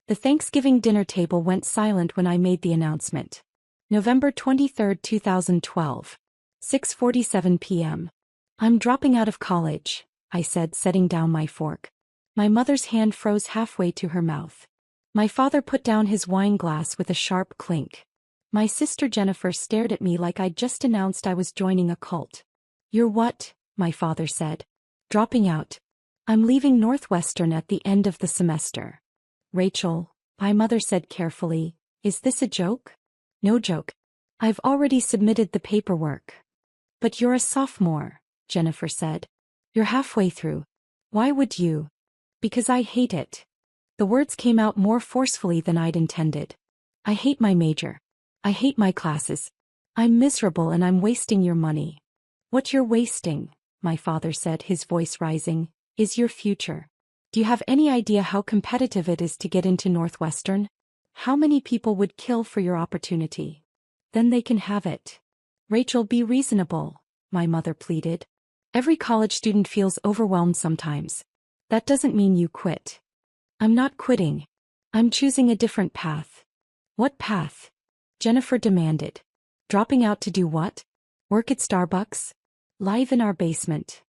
The Thanksgiving dinner table went silent when I made the announcement. November 23, 2012. 6:47 p.m. I'm dropping out of college, I said, setting down my fork. My mother's hand froze halfway to her mouth. My father put down his wine glass with a sharp clink. My sister Jennifer stared at me like I'd just announced I was joining a cult. You're what? My father said. Dropping out. I'm leaving Northwestern at the end of the semester. Rachel, my mother said carefully, is this a joke? No joke. I've already submitted the paperwork. But you're a sophomore, Jennifer said. You're halfway through. Why would you? Because I hate it. The words came out more forcefully than I'd intended. I hate my major. I hate my classes. I'm miserable and I'm wasting your money. What you're wasting, my father said, his voice rising, is your future. Do you have any idea how competitive it is to get into Northwestern? How many people would kill for your opportunity? Then they can have it. Rachel, be reasonable, my mother pleaded. Every college student feels overwhelmed sometimes. That doesn't mean you quit. I'm not quitting. I'm choosing a different path. What path? Jennifer demanded. Dropping out to do what? Work at Starbucks? Live in our basement.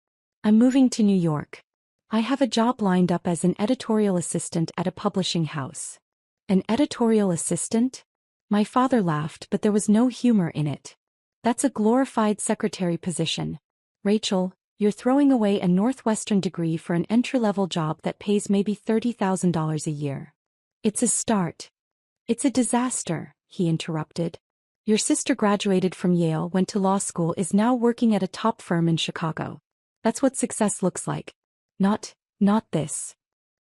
I'm moving to New York. I have a job lined up as an editorial assistant at a publishing house. An editorial assistant? My father laughed, but there was no humor in it. That's a glorified secretary position. Rachel, you're throwing away a Northwestern degree for an entry-level job that pays maybe $30,000 a year. It's a start. It's a disaster, he interrupted. Your sister graduated from Yale, went to law school, is now working at a top firm in Chicago. That's what success looks like. Not this.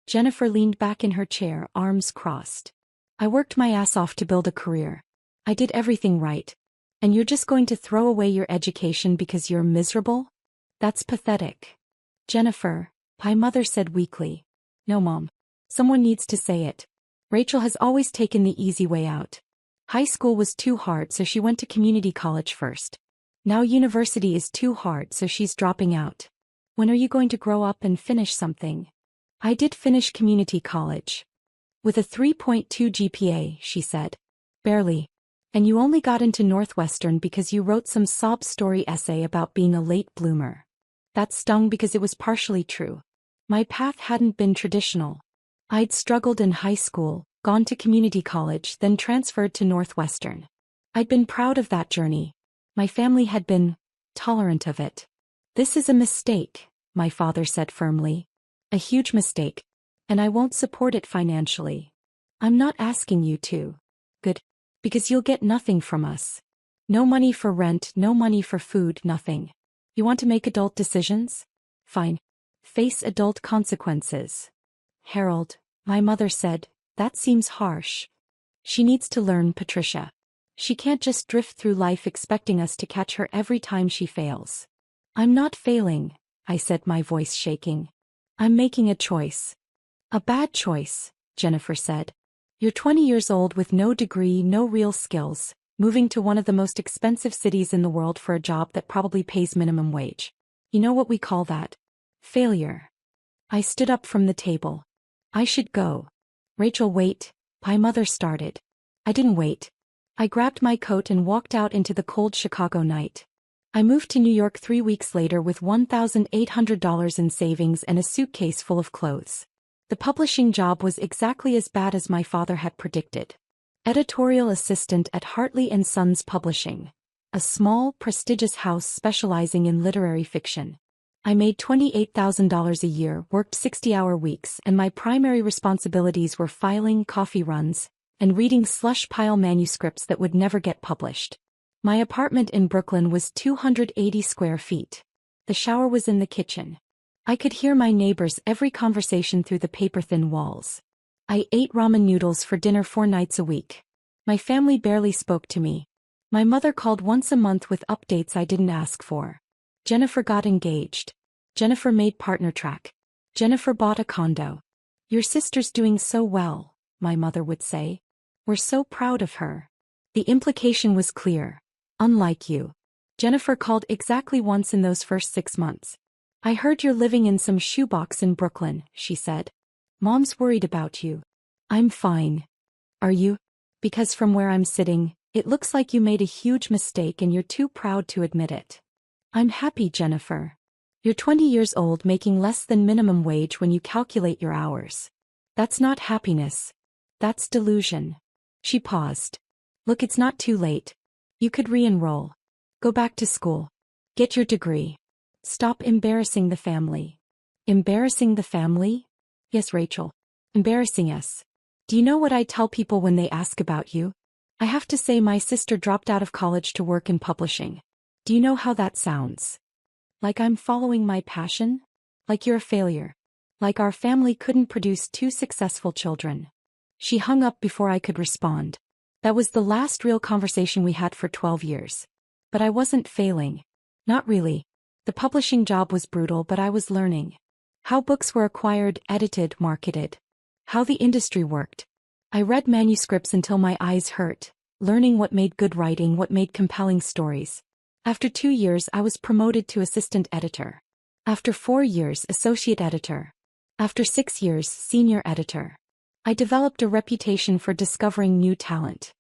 Jennifer leaned back in her chair, arms crossed. I worked my ass off to build a career. I did everything right. And you're just going to throw away your education because you're miserable? That's pathetic. Jennifer, my mother said weakly. No, Mom. Someone needs to say it. Rachel has always taken the easy way out. High school was too hard, so she went to community college first. Now university is too hard, so she's dropping out. When are you going to grow up and finish something? I did finish community college. With a 3.2 GPA, she said. Barely. And you only got into Northwestern because you wrote some sob story essay about being a late bloomer. That stung because it was partially true. My path hadn't been traditional. I'd struggled in high school, gone to community college, then transferred to Northwestern. I'd been proud of that journey. My family had been tolerant of it. This is a mistake, my father said firmly. A huge mistake. And I won't support it financially. I'm not asking you to. Good. Because you'll get nothing from us. No money for rent, no money for food, nothing. You want to make adult decisions? Fine. Face adult consequences. Harold, my mother said, that seems harsh. She needs to learn, Patricia. She can't just drift through life expecting us to catch her every time she fails. I'm not failing, I said, my voice shaking. I'm making a choice. A bad choice, Jennifer said. You're 20 years old with no degree, no real skills, moving to one of the most expensive cities in the world for a job that probably pays minimum wage. You know what we call that? Failure. I stood up from the table. I should go. Rachel, wait, my mother started. I didn't wait. I grabbed my coat and walked out into the cold Chicago night. I moved to New York 3 weeks later with $1,800 in savings and a suitcase full of clothes. The publishing job was exactly as bad as my father had predicted. Editorial assistant at Hartley & Sons Publishing, a small, prestigious house specializing in literary fiction. I made $28,000 a year, worked 60-hour weeks, and my primary responsibilities were filing coffee runs and reading slush pile manuscripts that would never get published. My apartment in Brooklyn was 280 square feet. The shower was in the kitchen. I could hear my neighbors' every conversation through the paper-thin walls. I ate ramen noodles for dinner 4 nights a week. My family barely spoke to me. My mother called once a month with updates I didn't ask for. Jennifer got engaged. Jennifer made partner track. Jennifer bought a condo. Your sister's doing so well, my mother would say. We're so proud of her. The implication was clear. Unlike you. Jennifer called exactly once in those first 6 months. I heard you're living in some shoebox in Brooklyn, she said. Mom's worried about you. I'm fine. Are you? Because from where I'm sitting, it looks like you made a huge mistake and you're too proud to admit it. I'm happy, Jennifer. You're 20 years old making less than minimum wage when you calculate your hours. That's not happiness. That's delusion. She paused. Look, it's not too late. You could re-enroll. Go back to school. Get your degree. Stop embarrassing the family. Embarrassing the family? Yes, Rachel. Embarrassing us. Do you know what I tell people when they ask about you? I have to say my sister dropped out of college to work in publishing. Do you know how that sounds? Like I'm following my passion? Like you're a failure. Like our family couldn't produce two successful children. She hung up before I could respond. That was the last real conversation we had for 12 years. But I wasn't failing. Not really. The publishing job was brutal, but I was learning. How books were acquired, edited, marketed. How the industry worked. I read manuscripts until my eyes hurt, learning what made good writing, what made compelling stories. After 2 years, I was promoted to assistant editor. After 4 years, associate editor. After 6 years, senior editor. I developed a reputation for discovering new talent.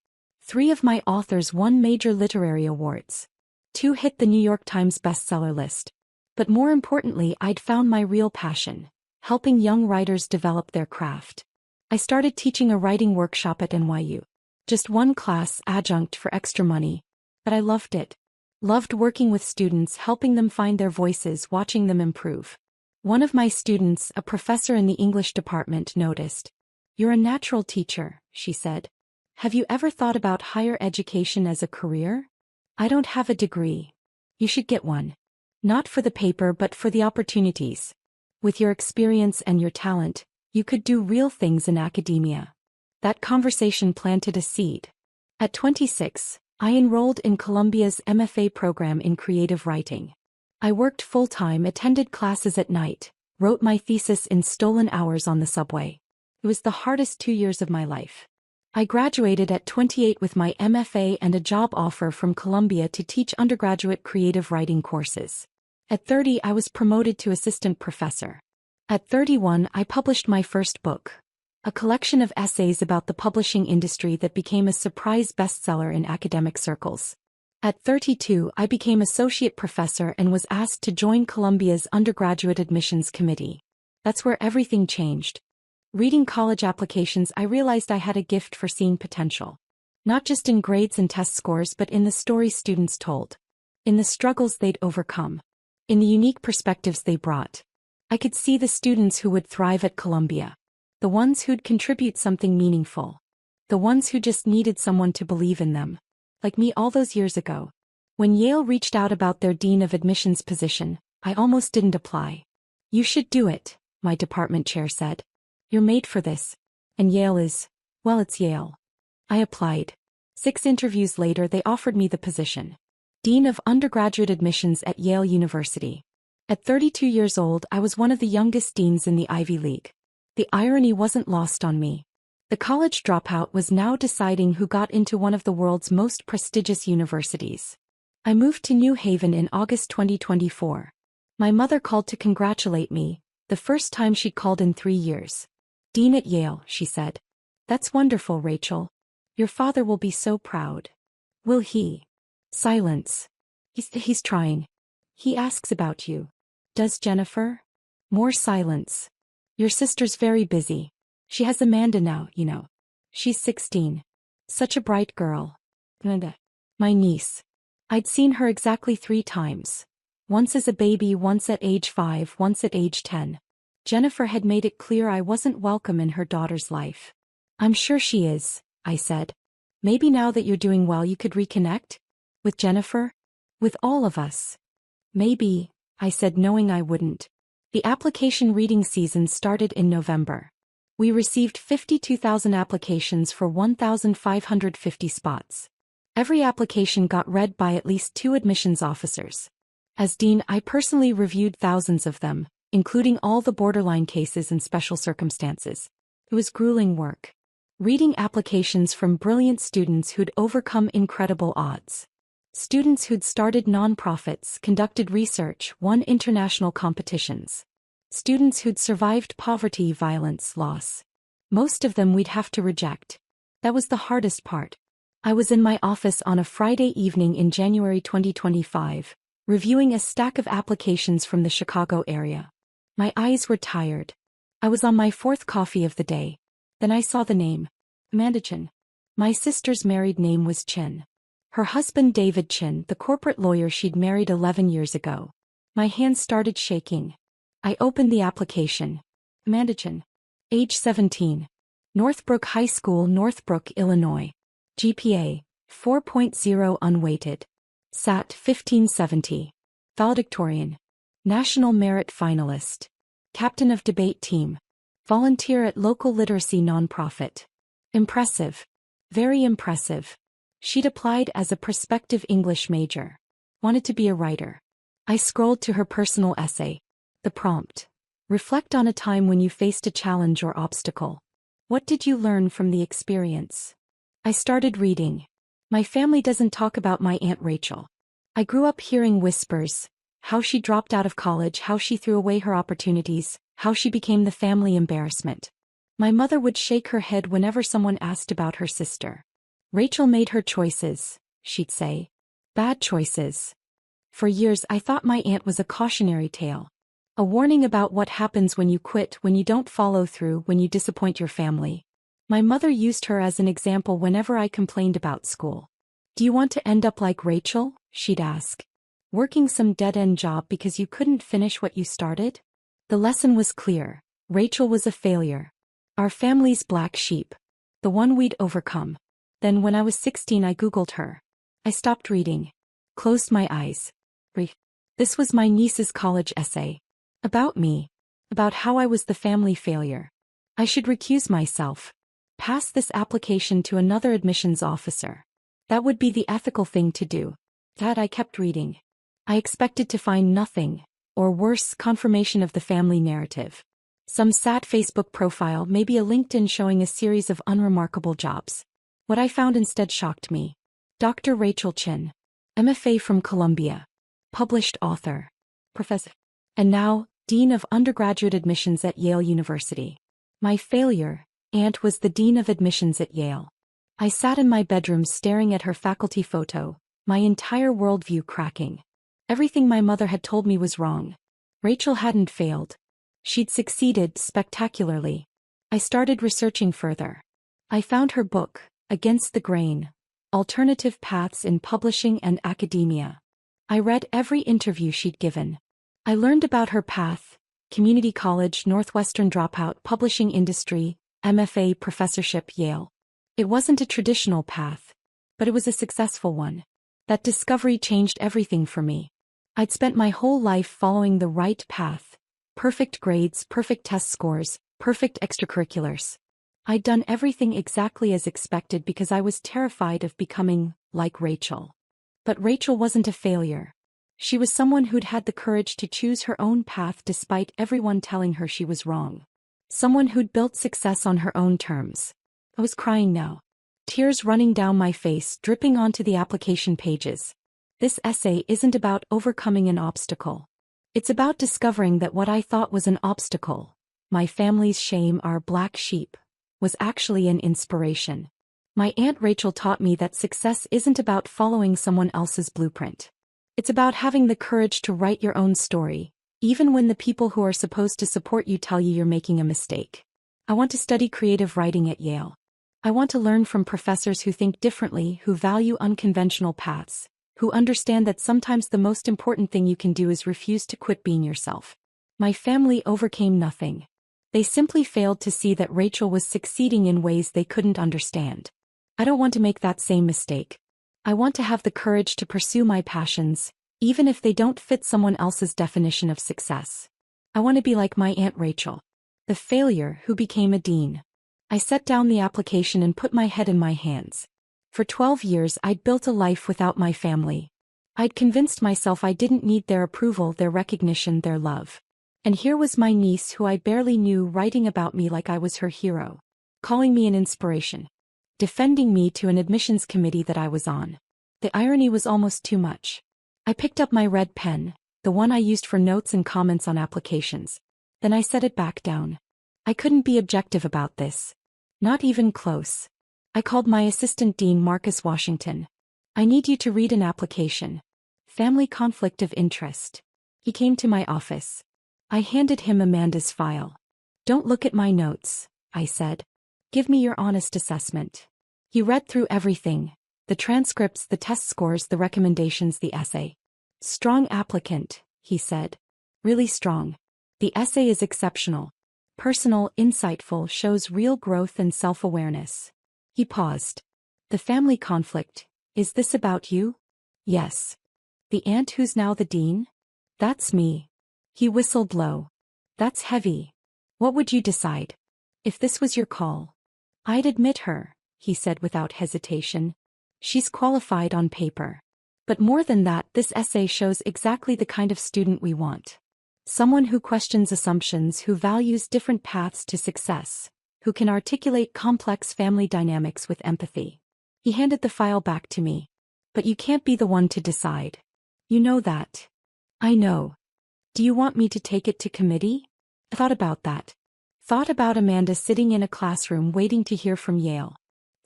3 of my authors won major literary awards. 2 hit the New York Times bestseller list. But more importantly, I'd found my real passion, helping young writers develop their craft. I started teaching a writing workshop at NYU. Just one class, adjunct for extra money. But I loved it. Loved working with students, helping them find their voices, watching them improve. One of my students, a professor in the English department, noticed. You're a natural teacher, she said. Have you ever thought about higher education as a career? I don't have a degree. You should get one. Not for the paper but for the opportunities. With your experience and your talent, you could do real things in academia. That conversation planted a seed. At 26, I enrolled in Columbia's MFA program in creative writing. I worked full-time, attended classes at night, wrote my thesis in stolen hours on the subway. It was the hardest 2 years of my life. I graduated at 28 with my MFA and a job offer from Columbia to teach undergraduate creative writing courses. At 30, I was promoted to assistant professor. At 31, I published my first book, a collection of essays about the publishing industry that became a surprise bestseller in academic circles. At 32, I became associate professor and was asked to join Columbia's undergraduate admissions committee. That's where everything changed. Reading college applications, I realized I had a gift for seeing potential. Not just in grades and test scores, but in the stories students told. In the struggles they'd overcome. In the unique perspectives they brought. I could see the students who would thrive at Columbia. The ones who'd contribute something meaningful. The ones who just needed someone to believe in them. Like me all those years ago. When Yale reached out about their dean of admissions position, I almost didn't apply. You should do it, my department chair said. You're made for this. And Yale is, well, it's Yale. I applied. 6 interviews later, they offered me the position. Dean of Undergraduate Admissions at Yale University. At 32 years old, I was one of the youngest deans in the Ivy League. The irony wasn't lost on me. The college dropout was now deciding who got into one of the world's most prestigious universities. I moved to New Haven in August 2024. My mother called to congratulate me, the first time she'd called in 3 years. Dean at Yale, she said. That's wonderful, Rachel. Your father will be so proud. Will he? Silence. He's trying. He asks about you. Does Jennifer? More silence. Your sister's very busy. She has Amanda now, you know. She's 16. Such a bright girl. My niece. I'd seen her exactly 3 times. Once as a baby, once at age 5, once at age 10. Jennifer had made it clear I wasn't welcome in her daughter's life. I'm sure she is, I said. Maybe now that you're doing well you could reconnect? With Jennifer? With all of us. Maybe, I said, knowing I wouldn't. The application reading season started in November. We received 52,000 applications for 1,550 spots. Every application got read by at least 2 admissions officers. As dean, I personally reviewed thousands of them, including all the borderline cases and special circumstances. It was grueling work. Reading applications from brilliant students who'd overcome incredible odds. Students who'd started nonprofits, conducted research, won international competitions. Students who'd survived poverty, violence, loss. Most of them we'd have to reject. That was the hardest part. I was in my office on a Friday evening in January 2025, reviewing a stack of applications from the Chicago area. My eyes were tired. I was on my fourth coffee of the day. Then I saw the name. Amanda Chin. My sister's married name was Chin. Her husband David Chin, the corporate lawyer she'd married 11 years ago. My hands started shaking. I opened the application. Amanda Chin. Age 17. Northbrook High School, Northbrook, Illinois. GPA, 4.0 unweighted. SAT 1570. Valedictorian. National Merit Finalist. Captain of debate team. Volunteer at local literacy nonprofit. Impressive. Very impressive. She'd applied as a prospective English major. Wanted to be a writer. I scrolled to her personal essay. The prompt. Reflect on a time when you faced a challenge or obstacle. What did you learn from the experience? I started reading. My family doesn't talk about my Aunt Rachel. I grew up hearing whispers. How she dropped out of college, how she threw away her opportunities, how she became the family embarrassment. My mother would shake her head whenever someone asked about her sister. Rachel made her choices, she'd say. Bad choices. For years I thought my aunt was a cautionary tale. A warning about what happens when you quit, when you don't follow through, when you disappoint your family. My mother used her as an example whenever I complained about school. Do you want to end up like Rachel? She'd ask. Working some dead-end job because you couldn't finish what you started? The lesson was clear. Rachel was a failure. Our family's black sheep. The one we'd overcome. Then when I was 16 I Googled her. I stopped reading. Closed my eyes. This was my niece's college essay. About me. About how I was the family failure. I should recuse myself. Pass this application to another admissions officer. That would be the ethical thing to do. That I kept reading. I expected to find nothing, or worse, confirmation of the family narrative. Some sad Facebook profile, maybe a LinkedIn showing a series of unremarkable jobs. What I found instead shocked me. Dr. Rachel Chin. MFA from Columbia. Published author. Professor. And now, Dean of Undergraduate Admissions at Yale University. My failure, Aunt was the Dean of Admissions at Yale. I sat in my bedroom staring at her faculty photo, my entire worldview cracking. Everything my mother had told me was wrong. Rachel hadn't failed. She'd succeeded spectacularly. I started researching further. I found her book, Against the Grain, Alternative Paths in Publishing and Academia. I read every interview she'd given. I learned about her path: community college, Northwestern dropout, publishing industry, MFA, professorship, Yale. It wasn't a traditional path, but it was a successful one. That discovery changed everything for me. I'd spent my whole life following the right path. Perfect grades, perfect test scores, perfect extracurriculars. I'd done everything exactly as expected because I was terrified of becoming like Rachel. But Rachel wasn't a failure. She was someone who'd had the courage to choose her own path despite everyone telling her she was wrong. Someone who'd built success on her own terms. I was crying now. Tears running down my face, dripping onto the application pages. This essay isn't about overcoming an obstacle. It's about discovering that what I thought was an obstacle, my family's shame, our black sheep, was actually an inspiration. My Aunt Rachel taught me that success isn't about following someone else's blueprint. It's about having the courage to write your own story, even when the people who are supposed to support you tell you you're making a mistake. I want to study creative writing at Yale. I want to learn from professors who think differently, who value unconventional paths, who understand that sometimes the most important thing you can do is refuse to quit being yourself. My family overcame nothing. They simply failed to see that Rachel was succeeding in ways they couldn't understand. I don't want to make that same mistake. I want to have the courage to pursue my passions, even if they don't fit someone else's definition of success. I want to be like my Aunt Rachel, the failure who became a dean. I set down the application and put my head in my hands. For 12 years I'd built a life without my family. I'd convinced myself I didn't need their approval, their recognition, their love. And here was my niece who I barely knew writing about me like I was her hero, calling me an inspiration, defending me to an admissions committee that I was on. The irony was almost too much. I picked up my red pen, the one I used for notes and comments on applications. Then I set it back down. I couldn't be objective about this. Not even close. I called my assistant dean Marcus Washington. I need you to read an application. Family conflict of interest. He came to my office. I handed him Amanda's file. Don't look at my notes, I said. Give me your honest assessment. He read through everything. The transcripts, the test scores, the recommendations, the essay. Strong applicant, he said. Really strong. The essay is exceptional. Personal, insightful, shows real growth and self-awareness. He paused. The family conflict, is this about you? Yes. The aunt who's now the dean? That's me. He whistled low. That's heavy. What would you decide? If this was your call? I'd admit her, he said without hesitation. She's qualified on paper. But more than that, this essay shows exactly the kind of student we want. Someone who questions assumptions, who values different paths to success, who can articulate complex family dynamics with empathy. He handed the file back to me. But you can't be the one to decide. You know that. I know. Do you want me to take it to committee? I thought about that. Thought about Amanda sitting in a classroom waiting to hear from Yale.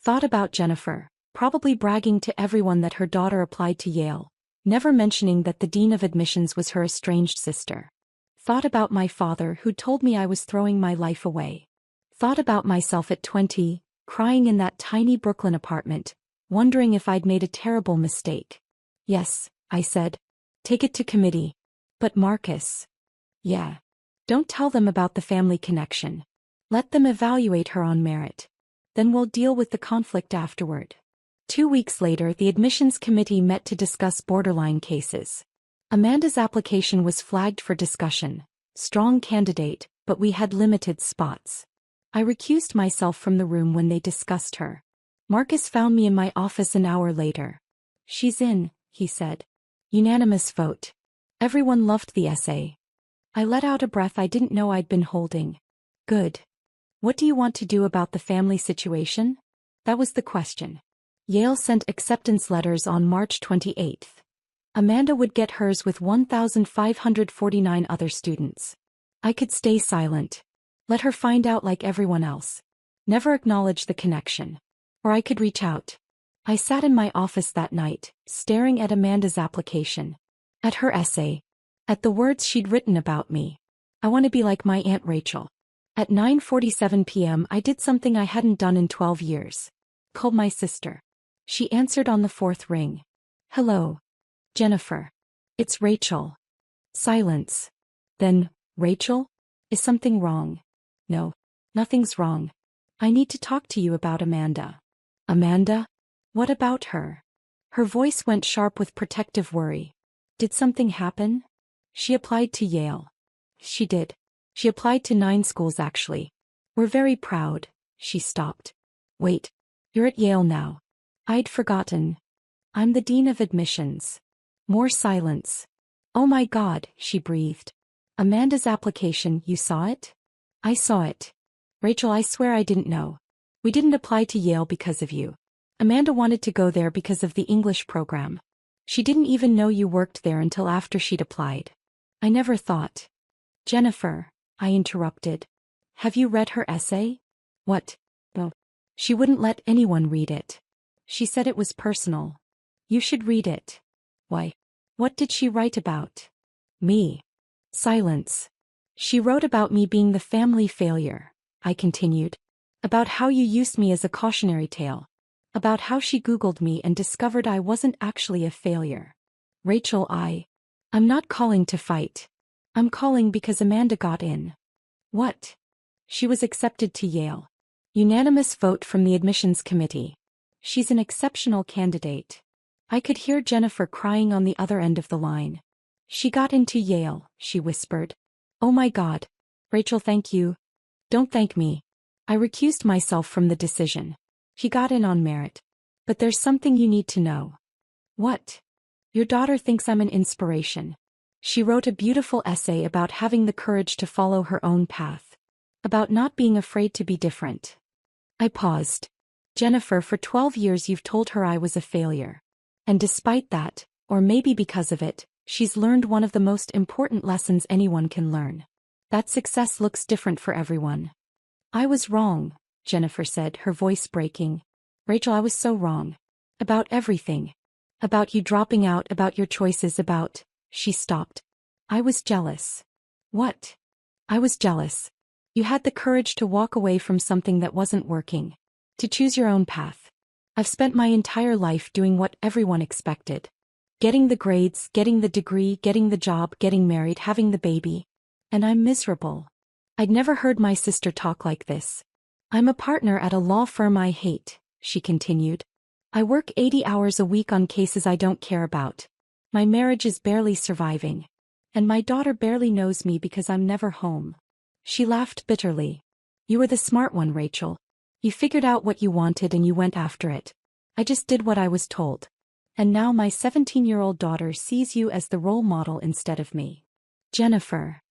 Thought about Jennifer, probably bragging to everyone that her daughter applied to Yale, never mentioning that the dean of admissions was her estranged sister. Thought about my father who told me I was throwing my life away. Thought about myself at 20, crying in that tiny Brooklyn apartment, wondering if I'd made a terrible mistake. Yes, I said. Take it to committee. But Marcus. Yeah. Don't tell them about the family connection. Let them evaluate her on merit. Then we'll deal with the conflict afterward. 2 weeks later, the admissions committee met to discuss borderline cases. Amanda's application was flagged for discussion. Strong candidate, but we had limited spots. I recused myself from the room when they discussed her. Marcus found me in my office an hour later. She's in, he said. Unanimous vote. Everyone loved the essay. I let out a breath I didn't know I'd been holding. Good. What do you want to do about the family situation? That was the question. Yale sent acceptance letters on March 28th. Amanda would get hers with 1,549 other students. I could stay silent. Let her find out like everyone else. Never acknowledge the connection. Or I could reach out. I sat in my office that night, staring at Amanda's application. At her essay. At the words she'd written about me. I want to be like my Aunt Rachel. At 9:47 p.m. I did something I hadn't done in 12 years. Called my sister. She answered on the fourth ring. Hello. Jennifer. It's Rachel. Silence. Then, Rachel? Is something wrong? No. Nothing's wrong. I need to talk to you about Amanda. Amanda? What about her? Her voice went sharp with protective worry. Did something happen? She applied to Yale. She did. She applied to 9 schools actually. We're very proud. She stopped. Wait. You're at Yale now. I'd forgotten. I'm the dean of admissions. More silence. Oh my God, she breathed. Amanda's application, you saw it? I saw it. Rachel, I swear I didn't know. We didn't apply to Yale because of you. Amanda wanted to go there because of the English program. She didn't even know you worked there until after she'd applied. I never thought. Jennifer, I interrupted. Have you read her essay? What? Oh. She wouldn't let anyone read it. She said it was personal. You should read it. Why? What did she write about? Me. Silence. She wrote about me being the family failure, I continued. About how you used me as a cautionary tale. About how she Googled me and discovered I wasn't actually a failure. Rachel, I'm not calling to fight. I'm calling because Amanda got in. What? She was accepted to Yale. Unanimous vote from the admissions committee. She's an exceptional candidate. I could hear Jennifer crying on the other end of the line. She got into Yale, she whispered. Oh my God. Rachel, thank you. Don't thank me. I recused myself from the decision. She got in on merit. But there's something you need to know. What? Your daughter thinks I'm an inspiration. She wrote a beautiful essay about having the courage to follow her own path. About not being afraid to be different. I paused. Jennifer, for 12 years you've told her I was a failure. And despite that, or maybe because of it, she's learned one of the most important lessons anyone can learn. That success looks different for everyone. I was wrong. Jennifer said, her voice breaking. Rachel, I was so wrong. About everything. About you dropping out, about your choices, about... She stopped. I was jealous. What? I was jealous. You had the courage to walk away from something that wasn't working. To choose your own path. I've spent my entire life doing what everyone expected. Getting the grades, getting the degree, getting the job, getting married, having the baby. And I'm miserable. I'd never heard my sister talk like this. I'm a partner at a law firm I hate, she continued. I work 80 hours a week on cases I don't care about. My marriage is barely surviving. And my daughter barely knows me because I'm never home. She laughed bitterly. You were the smart one, Rachel. You figured out what you wanted and you went after it. I just did what I was told. And now my 17-year-old daughter sees you as the role model instead of me. Jennifer.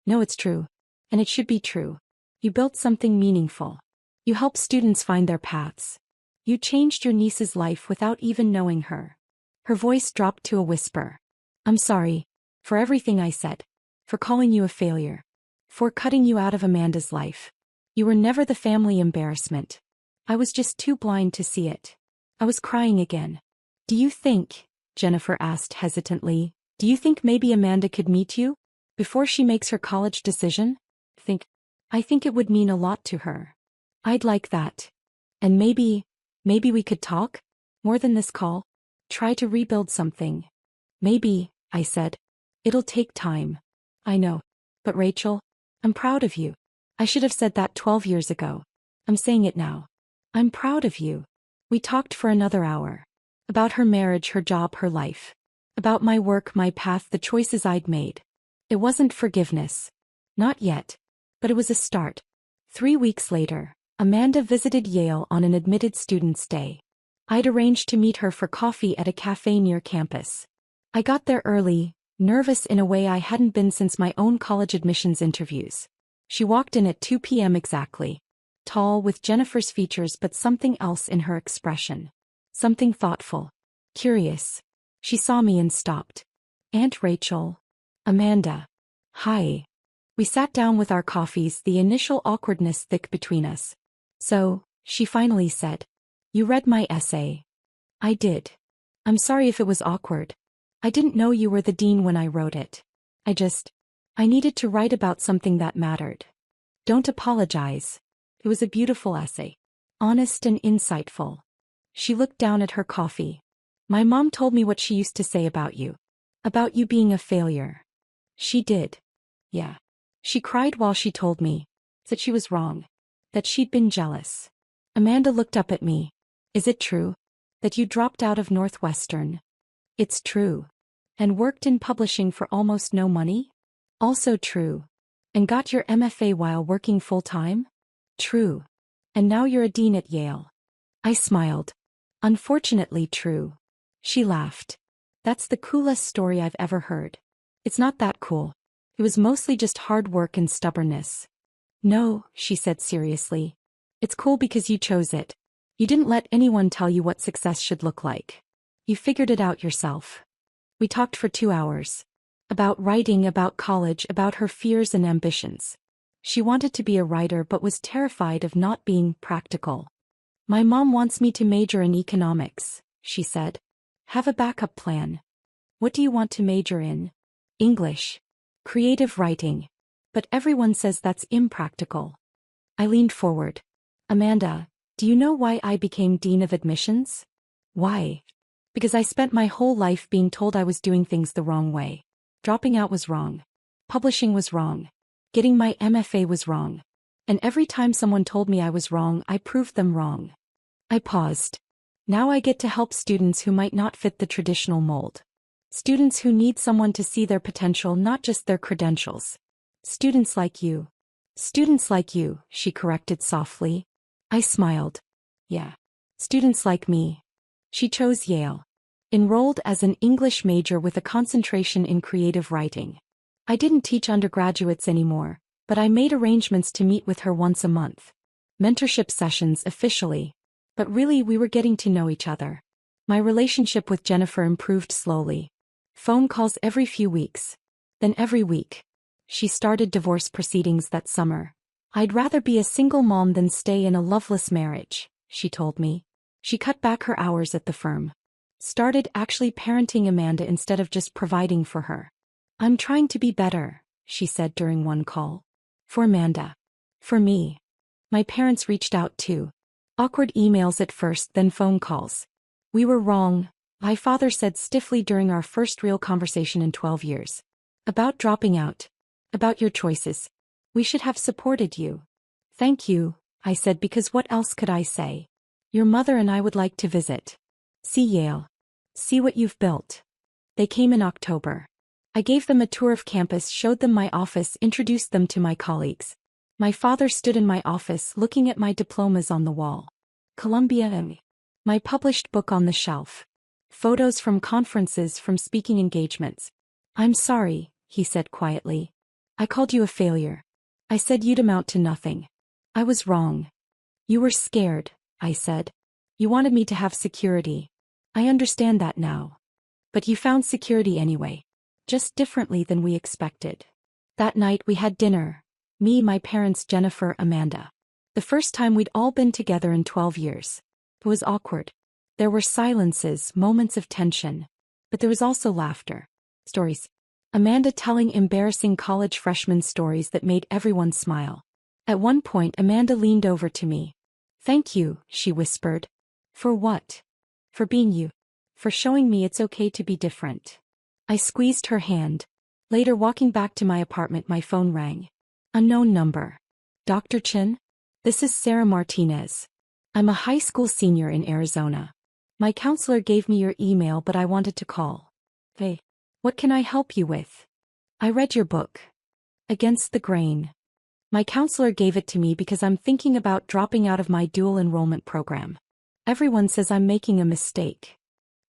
No, it's true. And it should be true. You built something meaningful. You helped students find their paths. You changed your niece's life without even knowing her. Her voice dropped to a whisper. I'm sorry. For everything I said. For calling you a failure. For cutting you out of Amanda's life. You were never the family embarrassment. I was just too blind to see it. I was crying again. Do you think, Jennifer asked hesitantly, do you think maybe Amanda could meet you? Before she makes her college decision? I think it would mean a lot to her. I'd like that. And maybe we could talk? More than this call? Try to rebuild something. Maybe, I said. It'll take time. I know. But Rachel, I'm proud of you. I should have said that 12 years ago. I'm saying it now. I'm proud of you. We talked for another hour. About her marriage, her job, her life. About my work, my path, the choices I'd made. It wasn't forgiveness. Not yet. But it was a start. 3 weeks later, Amanda visited Yale on an admitted student's day. I'd arranged to meet her for coffee at a cafe near campus. I got there early, nervous in a way I hadn't been since my own college admissions interviews. She walked in at 2 p.m. exactly. Tall, with Jennifer's features but something else in her expression. Something thoughtful. Curious. She saw me and stopped. Aunt Rachel. Amanda. Hi. We sat down with our coffees, the initial awkwardness thick between us. So, she finally said. You read my essay. I did. I'm sorry if it was awkward. I didn't know you were the dean when I wrote it. I needed to write about something that mattered. Don't apologize. It was a beautiful essay. Honest and insightful. She looked down at her coffee. My mom told me what she used to say about you. About you being a failure. She did. Yeah. She cried while she told me. That she was wrong. That she'd been jealous. Amanda looked up at me. Is it true? That you dropped out of Northwestern? It's true. And worked in publishing for almost no money? Also true. And got your MFA while working full-time? True. And now you're a dean at Yale. I smiled. Unfortunately true. She laughed. That's the coolest story I've ever heard. It's not that cool. It was mostly just hard work and stubbornness. No, she said seriously. It's cool because you chose it. You didn't let anyone tell you what success should look like. You figured it out yourself. We talked for 2 hours. About writing, about college, about her fears and ambitions. She wanted to be a writer but was terrified of not being practical. My mom wants me to major in economics, she said. Have a backup plan. What do you want to major in? English. Creative writing. But everyone says that's impractical. I leaned forward. Amanda, do you know why I became dean of admissions? Why? Because I spent my whole life being told I was doing things the wrong way. Dropping out was wrong. Publishing was wrong. Getting my MFA was wrong. And every time someone told me I was wrong, I proved them wrong. I paused. Now I get to help students who might not fit the traditional mold. Students who need someone to see their potential, not just their credentials. Students like you. Students like you, she corrected softly. I smiled. Yeah. Students like me. She chose Yale. Enrolled as an English major with a concentration in creative writing. I didn't teach undergraduates anymore, but I made arrangements to meet with her once a month. Mentorship sessions officially. But really we were getting to know each other. My relationship with Jennifer improved slowly. Phone calls every few weeks. Then every week. She started divorce proceedings that summer. I'd rather be a single mom than stay in a loveless marriage, she told me. She cut back her hours at the firm. Started actually parenting Amanda instead of just providing for her. I'm trying to be better, she said during one call. For Amanda. For me. My parents reached out too. Awkward emails at first, then phone calls. We were wrong, my father said stiffly during our first real conversation in 12 years. About dropping out. About your choices. We should have supported you. Thank you, I said, because what else could I say? Your mother and I would like to visit. See Yale. See what you've built. They came in October. I gave them a tour of campus, showed them my office, introduced them to my colleagues. My father stood in my office looking at my diplomas on the wall. Columbia and my published book on the shelf. Photos from conferences, from speaking engagements. I'm sorry, he said quietly. I called you a failure. I said you'd amount to nothing. I was wrong. You were scared, I said. You wanted me to have security. I understand that now. But you found security anyway. Just differently than we expected. That night we had dinner. Me, my parents, Jennifer, Amanda. The first time we'd all been together in 12 years. It was awkward. There were silences, moments of tension. But there was also laughter. Stories. Amanda telling embarrassing college freshman stories that made everyone smile. At one point Amanda leaned over to me. Thank you, she whispered. For what? For being you. For showing me it's okay to be different. I squeezed her hand. Later, walking back to my apartment, my phone rang. Unknown number. Dr. Chin? This is Sarah Martinez. I'm a high school senior in Arizona. My counselor gave me your email, but I wanted to call. Hey, what can I help you with? I read your book. Against the Grain. My counselor gave it to me because I'm thinking about dropping out of my dual enrollment program. Everyone says I'm making a mistake.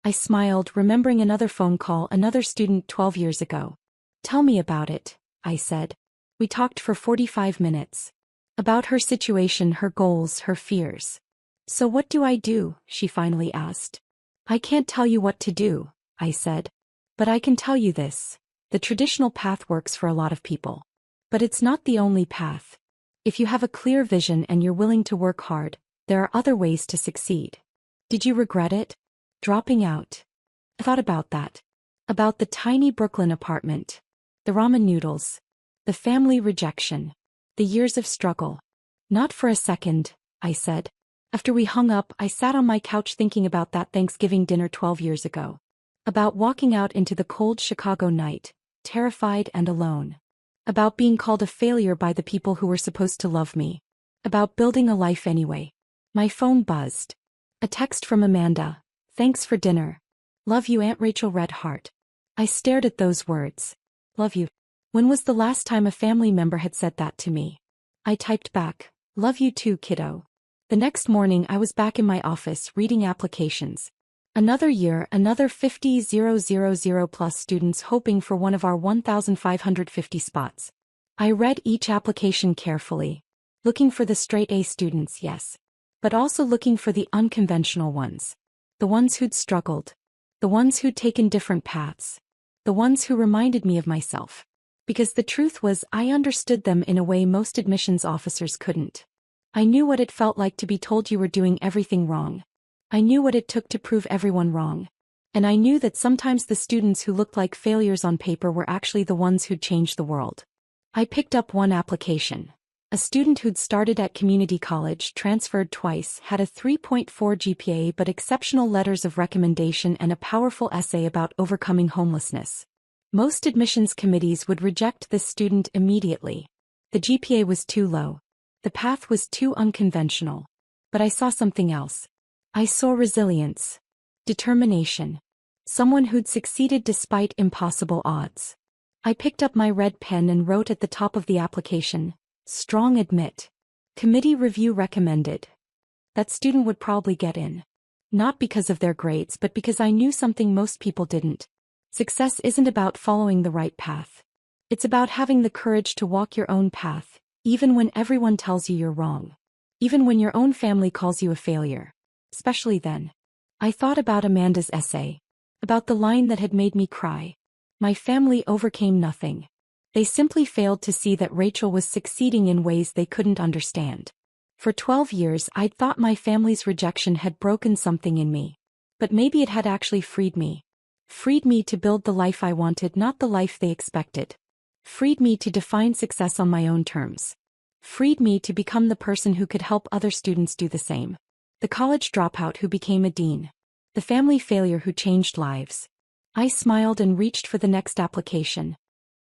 I smiled, remembering another phone call, another student 12 years ago. Tell me about it, I said. We talked for 45 minutes. About her situation, her goals, her fears. So what do I do? She finally asked. I can't tell you what to do, I said. But I can tell you this. The traditional path works for a lot of people. But it's not the only path. If you have a clear vision and you're willing to work hard, there are other ways to succeed. Did you regret it? Dropping out. I thought about that. About the tiny Brooklyn apartment. The ramen noodles. The family rejection. The years of struggle. Not for a second, I said. After we hung up, I sat on my couch thinking about that Thanksgiving dinner 12 years ago. About walking out into the cold Chicago night, terrified and alone. About being called a failure by the people who were supposed to love me. About building a life anyway. My phone buzzed. A text from Amanda. Thanks for dinner. Love you, Aunt Rachel, Red Heart. I stared at those words. Love you. When was the last time a family member had said that to me? I typed back. Love you too, kiddo. The next morning I was back in my office reading applications. Another year, another 50,000 plus students hoping for one of our 1,550 spots. I read each application carefully. Looking for the straight A students, yes. But also looking for the unconventional ones. The ones who'd struggled. The ones who'd taken different paths. The ones who reminded me of myself. Because the truth was, I understood them in a way most admissions officers couldn't. I knew what it felt like to be told you were doing everything wrong. I knew what it took to prove everyone wrong. And I knew that sometimes the students who looked like failures on paper were actually the ones who'd changed the world. I picked up one application. A student who'd started at community college, transferred twice, had a 3.4 GPA but exceptional letters of recommendation and a powerful essay about overcoming homelessness. Most admissions committees would reject this student immediately. The GPA was too low. The path was too unconventional. But I saw something else. I saw resilience. Determination. Someone who'd succeeded despite impossible odds. I picked up my red pen and wrote at the top of the application, strong admit. Committee review recommended. That student would probably get in. Not because of their grades, but because I knew something most people didn't. Success isn't about following the right path. It's about having the courage to walk your own path, even when everyone tells you you're wrong. Even when your own family calls you a failure. Especially then. I thought about Amanda's essay. About the line that had made me cry. My family overcame nothing. They simply failed to see that Rachel was succeeding in ways they couldn't understand. For 12 years I'd thought my family's rejection had broken something in me. But maybe it had actually freed me. Freed me to build the life I wanted, not the life they expected. Freed me to define success on my own terms. Freed me to become the person who could help other students do the same. The college dropout who became a dean. The family failure who changed lives. I smiled and reached for the next application.